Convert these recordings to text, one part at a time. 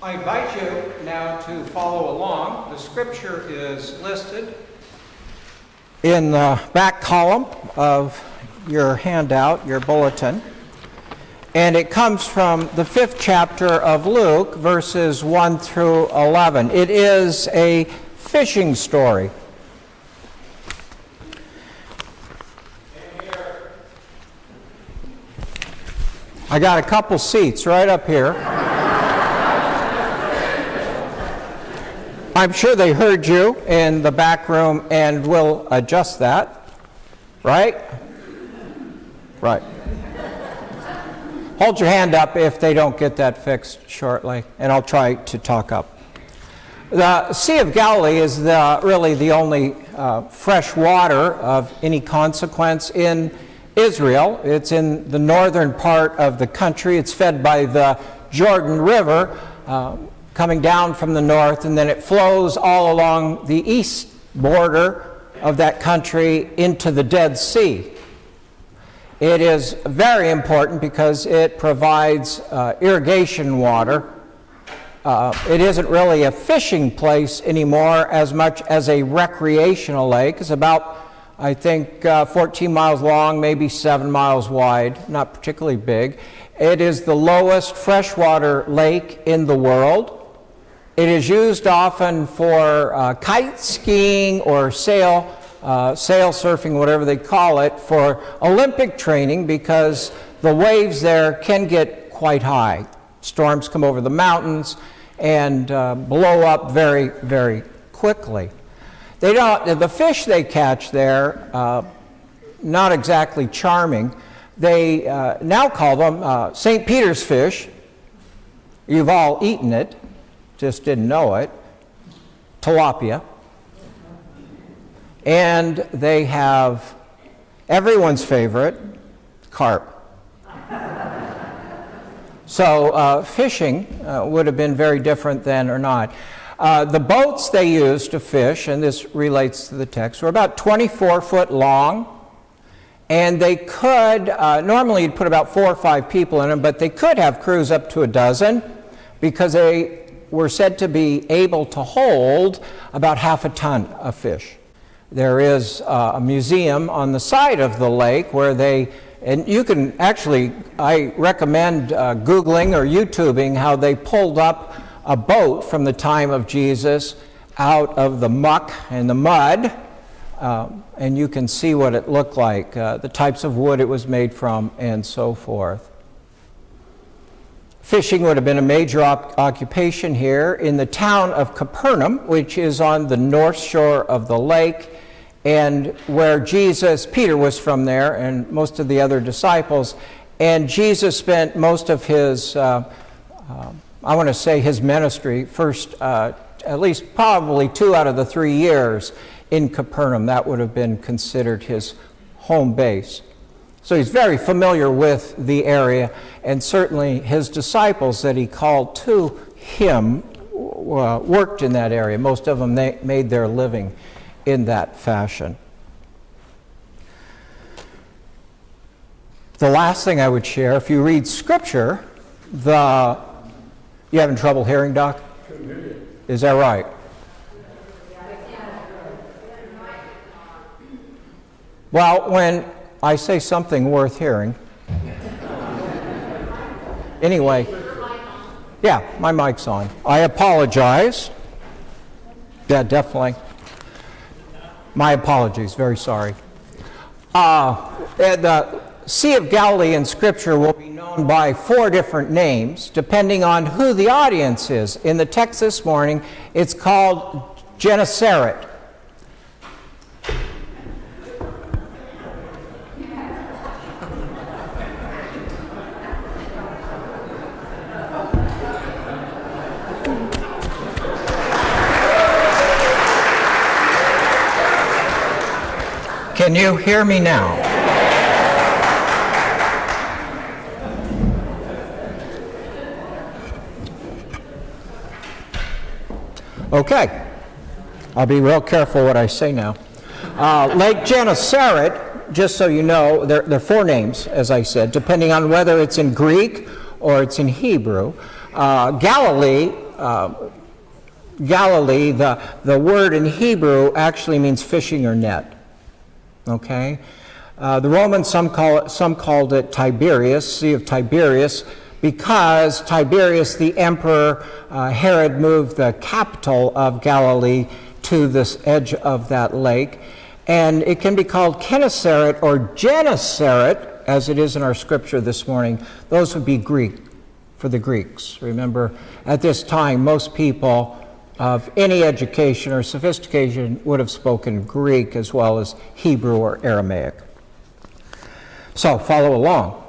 I invite you now to follow along. The scripture is listed in the back column of your handout, your bulletin. And it comes from the 5th chapter of Luke, verses 1 through 11. It is a fishing story. I got a couple seats right up here. I'm sure they heard you in the back room, and we'll adjust that. Right? Right. Hold your hand up if they don't get that fixed shortly, and I'll try to talk up. The Sea of Galilee is really the only fresh water of any consequence in Israel. It's in the northern part of the country. It's fed by the Jordan River, coming down from the north, and then it flows all along the east border of that country into the Dead Sea. It is very important because it provides irrigation water. It isn't really a fishing place anymore as much as a recreational lake. It's about, I think, 14 miles long, maybe 7 miles wide, not particularly big. It is the lowest freshwater lake in the world. It is used often for kite skiing or sail surfing, whatever they call it, for Olympic training because the waves there can get quite high. Storms come over the mountains and blow up very, very quickly. The fish they catch there, not exactly charming. They now call them St. Peter's fish. You've all eaten it, just didn't know it. Tilapia. And they have everyone's favorite, carp. So fishing would have been very different then or not. The boats they used to fish, and this relates to the text, were about 24 foot long. And they could, normally you'd put about 4 or 5 people in them, but they could have crews up to a dozen because they were said to be able to hold about half a ton of fish. There is a museum on the side of the lake where and you can actually, I recommend Googling or YouTubing how they pulled up a boat from the time of Jesus out of the muck and the mud, and you can see what it looked like, the types of wood it was made from, and so forth. Fishing would have been a major occupation here in the town of Capernaum, which is on the north shore of the lake, and where Peter was from there, and most of the other disciples, and Jesus spent most of his, I want to say his ministry, first at least probably 2 out of the 3 years in Capernaum. That would have been considered his home base. So he's very familiar with the area, and certainly his disciples that he called to him worked in that area. Most of them made their living in that fashion. The last thing I would share, if you read Scripture, you having trouble hearing, Doc? Couldn't hear you. Is that right? Well, when I say something worth hearing, anyway, yeah, my mic's on. I apologize. Yeah, definitely. My apologies, very sorry. The Sea of Galilee in Scripture will be known by 4 different names, depending on who the audience is. In the text this morning, it's called Gennesaret. Can you hear me now? Okay. I'll be real careful what I say now. Lake Gennesaret, just so you know, there are 4 names, as I said, depending on whether it's in Greek or it's in Hebrew. Galilee Galilee, the word in Hebrew actually means fishing or net. Okay? The Romans, some called it Tiberias, Sea of Tiberias, because Tiberius, the emperor, Herod moved the capital of Galilee to this edge of that lake. And it can be called Gennesaret or Gennesaret, as it is in our scripture this morning. Those would be Greek for the Greeks. Remember, at this time, most people of any education or sophistication would have spoken Greek as well as Hebrew or Aramaic. So, follow along.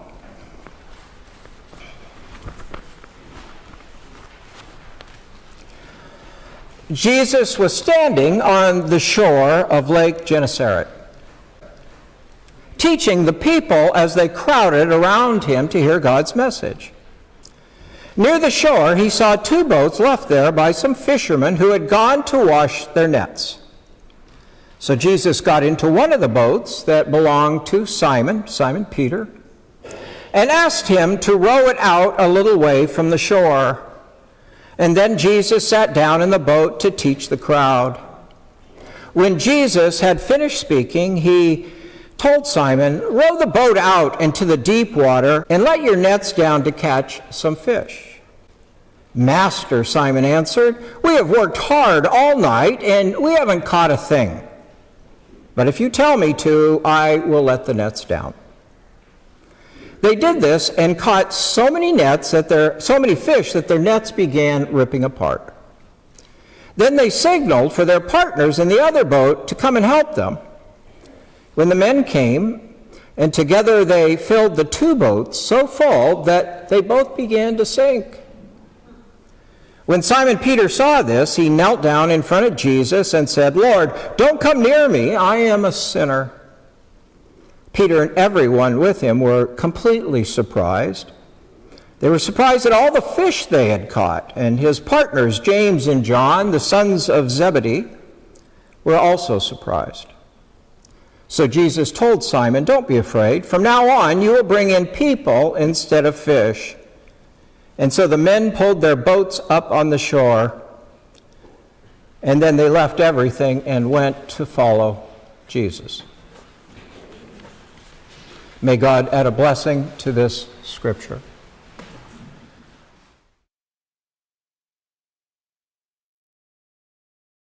Jesus was standing on the shore of Lake Gennesaret, teaching the people as they crowded around him to hear God's message. Near the shore, he saw 2 boats left there by some fishermen who had gone to wash their nets. So Jesus got into one of the boats that belonged to Simon Peter, and asked him to row it out a little way from the shore. And then Jesus sat down in the boat to teach the crowd. When Jesus had finished speaking, he told Simon, "Row the boat out into the deep water and let your nets down to catch some fish." "Master," Simon answered, "we have worked hard all night and we haven't caught a thing. But if you tell me to, I will let the nets down." They did this and caught so many fish that their nets began ripping apart. Then they signaled for their partners in the other boat to come and help them. When the men came, and together they filled the 2 boats so full that they both began to sink. When Simon Peter saw this, he knelt down in front of Jesus and said, "Lord, don't come near me, I am a sinner." Peter and everyone with him were completely surprised. They were surprised at all the fish they had caught, and his partners, James and John, the sons of Zebedee, were also surprised. So Jesus told Simon, "Don't be afraid. From now on, you will bring in people instead of fish." And so the men pulled their boats up on the shore, and then they left everything and went to follow Jesus. May God add a blessing to this scripture.